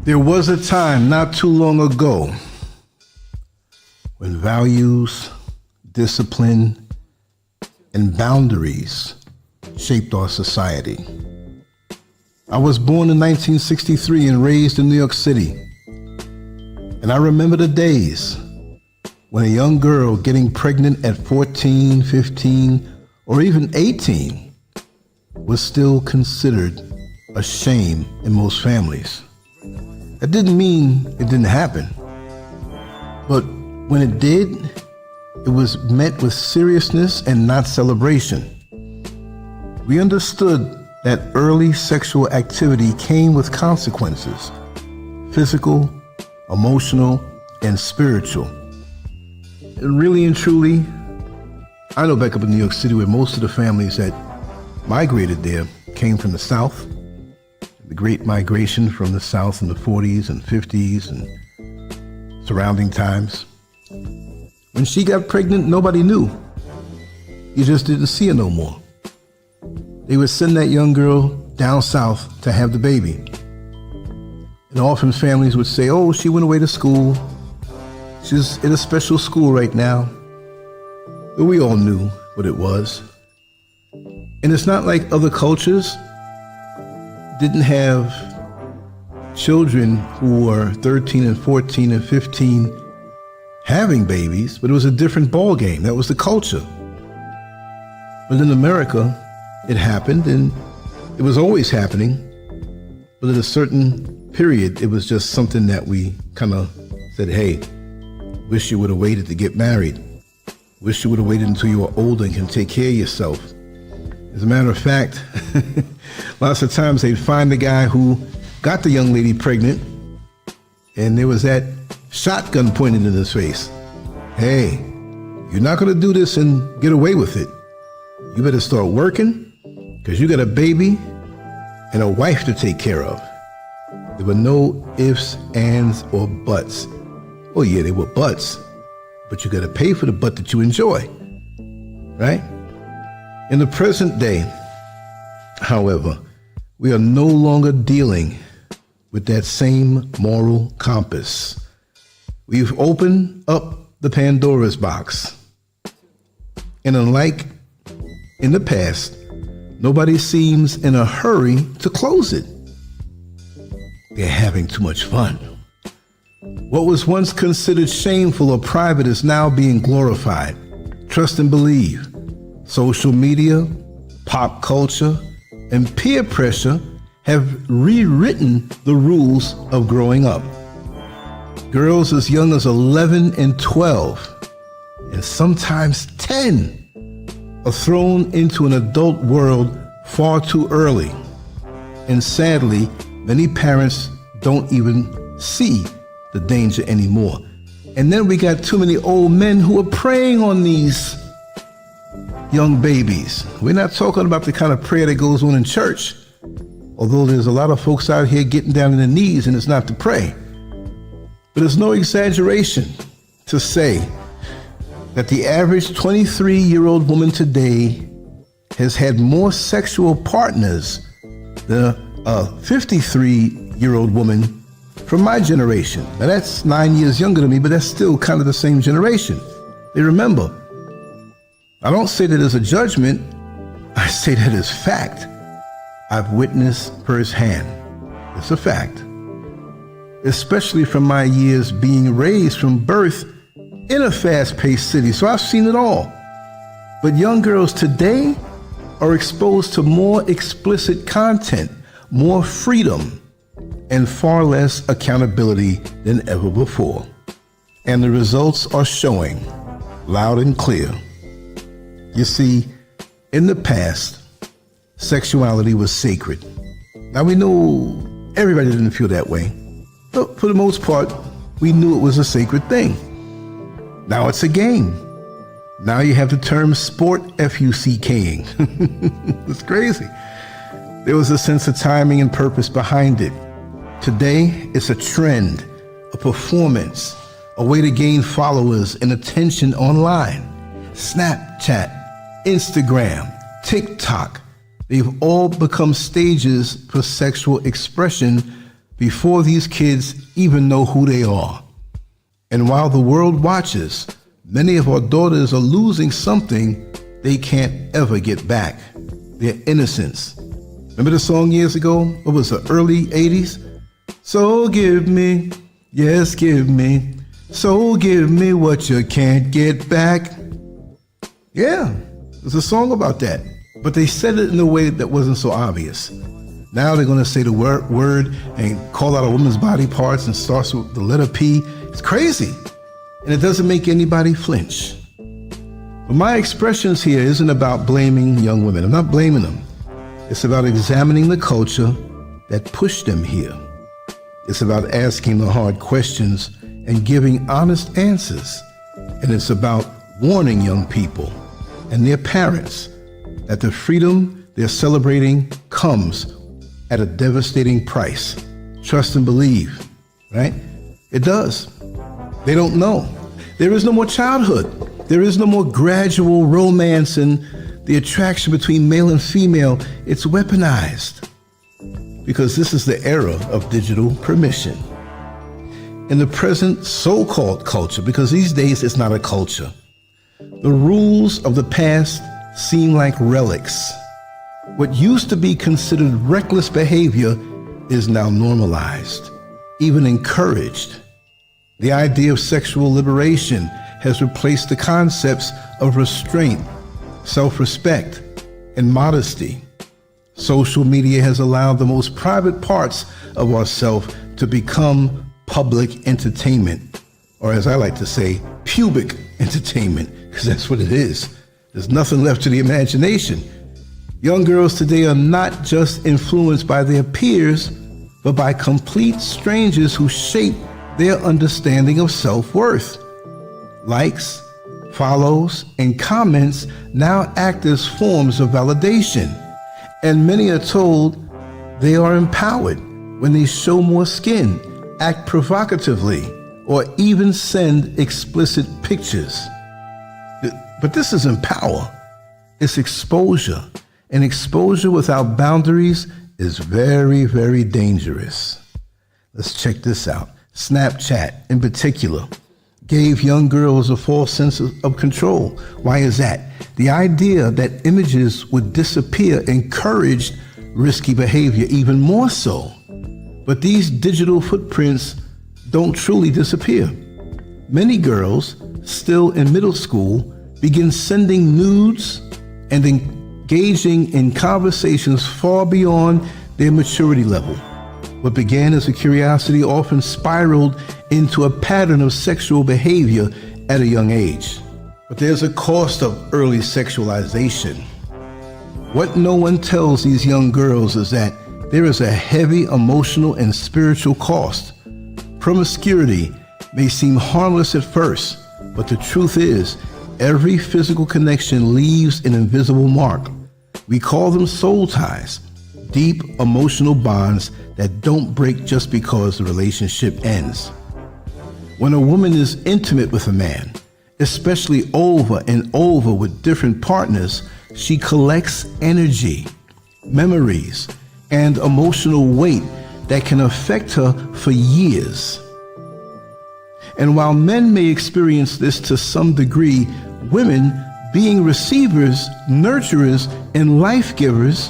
There was a time not too long ago when values, discipline, and boundaries shaped our society. I was born in 1963 and raised in New York City. And I remember the days when a young girl getting pregnant at 14, 15, or even 18 was still considered a shame in most families. That didn't mean it didn't happen, but when it did, it was met with seriousness and not celebration. We understood that early sexual activity came with consequences, physical, emotional, and spiritual. And really and truly, I know back up in New York City where most of the families that migrated there came from the South. The Great Migration from the South in the 40s and 50s and surrounding times. When she got pregnant, nobody knew. You just didn't see her no more. They would send that young girl down south to have the baby. And often families would say, oh, she went away to school. She's in a special school right now. But we all knew what it was. And it's not like other cultures didn't have children who were 13 and 14 and 15 having babies, but it was a different ball game. That was the culture. But in America, it happened, and it was always happening. But at a certain period, it was just something that we kind of said, hey, wish you would have waited to get married. Wish you would have waited until you were older and can take care of yourself. As a matter of fact, lots of times they'd find the guy who got the young lady pregnant, and there was that shotgun pointed in his face. Hey, you're not going to do this and get away with it. You better start working, because you got a baby and a wife to take care of. There were no ifs, ands, or buts. Oh yeah, there were buts, but you got to pay for the butt that you enjoy, right? In the present day, however, we are no longer dealing with that same moral compass. We've opened up the Pandora's box. And unlike in the past, nobody seems in a hurry to close it. They're having too much fun. What was once considered shameful or private is now being glorified. Trust and believe. Social media, pop culture, and peer pressure have rewritten the rules of growing up. Girls as young as 11 and 12, and sometimes 10, are thrown into an adult world far too early. And sadly, many parents don't even see the danger anymore. And then we got too many old men who are preying on these young babies. We're not talking about the kind of prayer that goes on in church, although there's a lot of folks out here getting down on their knees and it's not to pray. But it's no exaggeration to say that the average 23-year-old woman today has had more sexual partners than a 53-year-old woman from my generation. Now that's 9 years younger than me, but that's still kind of the same generation. They remember. I don't say that as a judgment, I say that as fact. I've witnessed firsthand. It's a fact. Especially from my years being raised from birth in a fast-paced city, so I've seen it all. But young girls today are exposed to more explicit content, more freedom, and far less accountability than ever before. And the results are showing loud and clear. You see, in the past, sexuality was sacred. Now we know everybody didn't feel that way, but for the most part, we knew it was a sacred thing. Now it's a game. Now you have the term sport FUCKing. It's crazy. There was a sense of timing and purpose behind it. Today, it's a trend, a performance, a way to gain followers and attention online. Snapchat, Instagram, TikTok, they've all become stages for sexual expression before these kids even know who they are. And while the world watches, many of our daughters are losing something they can't ever get back, their innocence. Remember the song years ago? What was it, early 80s? So give me, yes, give me. So give me what you can't get back. Yeah, there's a song about that. But they said it in a way that wasn't so obvious. Now they're going to say the word and call out a woman's body parts and starts with the letter P. It's crazy. And it doesn't make anybody flinch. But my expressions here isn't about blaming young women. I'm not blaming them. It's about examining the culture that pushed them here. It's about asking the hard questions and giving honest answers. And it's about warning young people and their parents that the freedom they're celebrating comes at a devastating price. Trust and believe, right? It does. They don't know. There is no more childhood. There is no more gradual romance and the attraction between male and female. It's weaponized because this is the era of digital permission. In the present so-called culture, because these days it's not a culture, the rules of the past seem like relics. What used to be considered reckless behavior is now normalized, even encouraged. The idea of sexual liberation has replaced the concepts of restraint, self-respect, and modesty. Social media has allowed the most private parts of ourselves to become public entertainment, or as I like to say, pubic entertainment, because that's what it is. There's nothing left to the imagination. Young girls today are not just influenced by their peers, but by complete strangers who shape their understanding of self-worth. Likes, follows, and comments now act as forms of validation, and many are told they are empowered when they show more skin, act provocatively, or even send explicit pictures. But this isn't power, it's exposure. And exposure without boundaries is very, very dangerous. Let's check this out. Snapchat, in particular, gave young girls a false sense of control. Why is that? The idea that images would disappear encouraged risky behavior even more so. But these digital footprints don't truly disappear. Many girls, still in middle school, begin sending nudes and engaging in conversations far beyond their maturity level. What began as a curiosity often spiraled into a pattern of sexual behavior at a young age. But there's a cost of early sexualization. What no one tells these young girls is that there is a heavy emotional and spiritual cost. Promiscuity may seem harmless at first, but the truth is, every physical connection leaves an invisible mark. We call them soul ties, deep emotional bonds that don't break just because the relationship ends. When a woman is intimate with a man, especially over and over with different partners, she collects energy, memories, and emotional weight that can affect her for years. And while men may experience this to some degree, women, being receivers, nurturers, and life givers,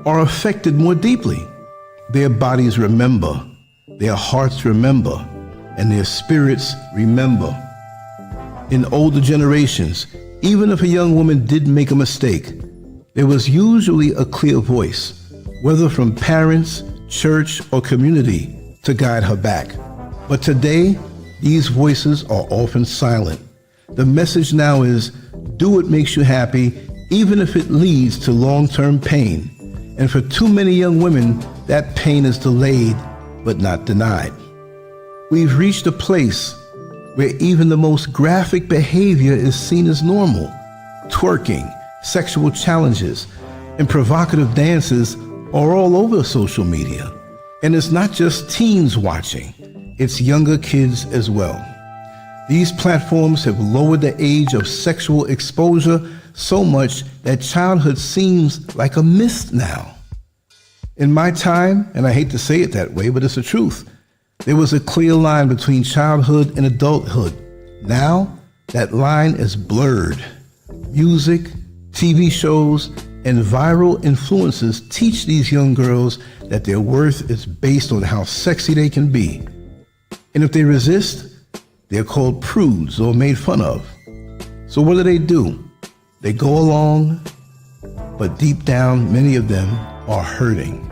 are affected more deeply. Their bodies remember, their hearts remember, and their spirits remember. In older generations, even if a young woman did make a mistake, there was usually a clear voice, whether from parents, church, or community, to guide her back. But today, these voices are often silent. The message now is, do what makes you happy, even if it leads to long-term pain. And for too many young women, that pain is delayed, but not denied. We've reached a place where even the most graphic behavior is seen as normal. Twerking, sexual challenges, and provocative dances are all over social media. And it's not just teens watching, it's younger kids as well. These platforms have lowered the age of sexual exposure so much that childhood seems like a mist now. In my time, and I hate to say it that way, but it's the truth, there was a clear line between childhood and adulthood. Now, that line is blurred. Music, TV shows, and viral influences teach these young girls that their worth is based on how sexy they can be. And if they resist, they're called prudes or made fun of. So what do? They go along, but deep down, many of them are hurting.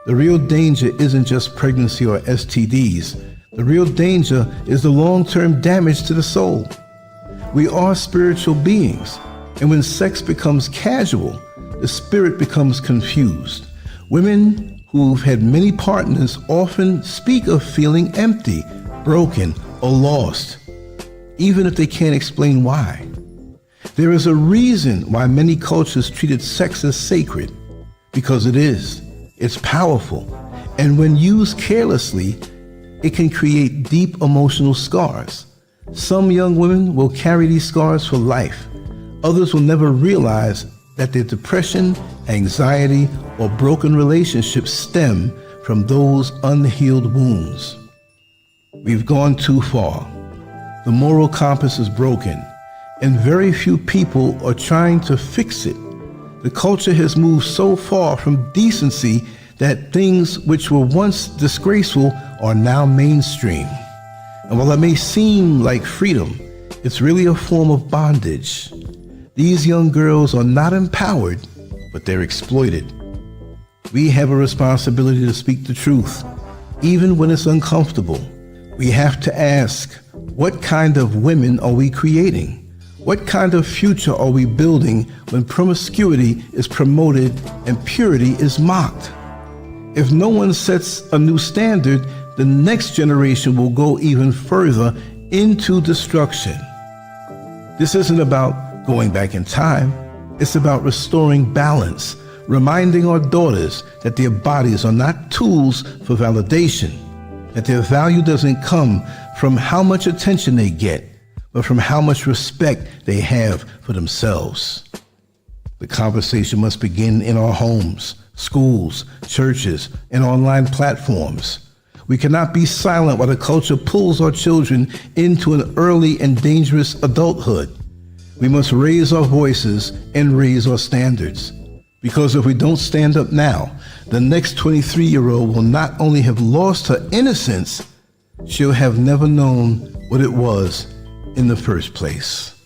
The real danger isn't just pregnancy or STDs. The real danger is the long-term damage to the soul. We are spiritual beings, and when sex becomes casual, the spirit becomes confused. Women who've had many partners often speak of feeling empty, broken, or lost, even if they can't explain why. There is a reason why many cultures treated sex as sacred, because it is. It's powerful, and when used carelessly, it can create deep emotional scars. Some young women will carry these scars for life. Others will never realize that their depression, anxiety, or broken relationships stem from those unhealed wounds. We've gone too far. The moral compass is broken, and very few people are trying to fix it. The culture has moved so far from decency that things which were once disgraceful are now mainstream. And while it may seem like freedom, it's really a form of bondage. These young girls are not empowered, but they're exploited. We have a responsibility to speak the truth, even when it's uncomfortable. We have to ask, what kind of women are we creating? What kind of future are we building when promiscuity is promoted and purity is mocked? If no one sets a new standard, the next generation will go even further into destruction. This isn't about going back in time. It's about restoring balance, reminding our daughters that their bodies are not tools for validation, that their value doesn't come from how much attention they get, but from how much respect they have for themselves. The conversation must begin in our homes, schools, churches, and online platforms. We cannot be silent while the culture pulls our children into an early and dangerous adulthood. We must raise our voices and raise our standards. Because if we don't stand up now, the next 23-year-old will not only have lost her innocence, she'll have never known what it was in the first place.